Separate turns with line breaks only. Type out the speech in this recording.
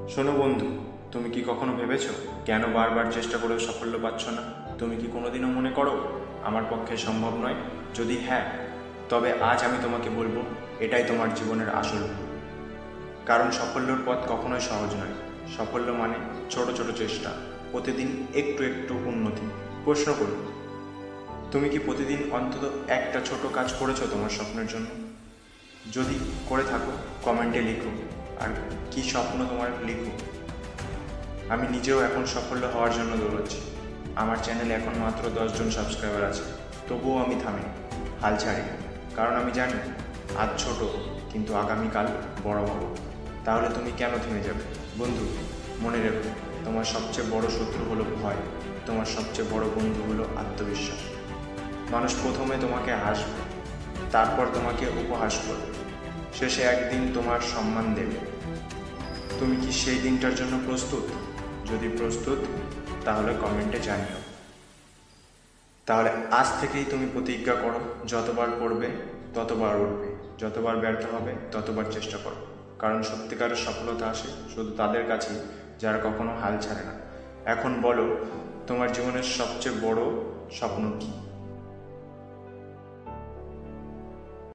শোনো বন্ধু, তুমি কি কখনো ভেবেছো কেন বারবার চেষ্টা করেও সাফল্য পাচ্ছ না? তুমি কি কোনোদিনও মনে করো আমার পক্ষে সম্ভব নয়? যদি হ্যাঁ, তবে আজ আমি তোমাকে বলবো এটাই তোমার জীবনের আসল ভুল। কারণ সাফল্যর পথ কখনোই সহজ নয়। সাফল্য মানে ছোট ছোট চেষ্টা, প্রতিদিন একটু একটু উন্নতি। প্রশ্ন করুন, তুমি কি প্রতিদিন অন্তত একটা ছোট কাজ করেছো তোমার স্বপ্নের জন্য? যদি করে থাকো, কমেন্টে লিখো। আর কি স্বপ্ন তোমার, লিখো। আমি নিজেও এখন সাফল্য হওয়ার জন্য দৌড়চ্ছি। আমার চ্যানেলে এখন মাত্র 10 জন সাবস্ক্রাইবার আছে, তবুও আমি থামিনি, হাল ছাড়িনি। কারণ আমি জানি আজ ছোট, কিন্তু আগামীকাল বড় হব। তাহলে তুমি কেন থেমে যাবে? বন্ধু, মনে রেখো, তোমার সবচেয়ে বড় শত্রু হলো ভয়, তোমার সবচেয়ে বড় বন্ধু হলো আত্মবিশ্বাস। মানুষ প্রথমে তোমাকে হাসবে, তারপর তোমাকে উপহাস করবে, শেষে একদিন তোমার সম্মান দেবে। তুমি কি সেই দিনটার জন্য প্রস্তুত? যদি প্রস্তুত, তাহলে কমেন্টে জানিও। তাহলে আজ থেকেই তুমি প্রতিজ্ঞা করো, যতবার পড়বে ততবার উঠবে, যতবার ব্যর্থ হবে ততবার চেষ্টা করো। কারণ সত্যিকারের সফলতা আসে শুধু তাদের কাছেই যারা কখনো হাল ছাড়ে না। এখন বলো, তোমার জীবনের সবচেয়ে বড় স্বপ্ন কী?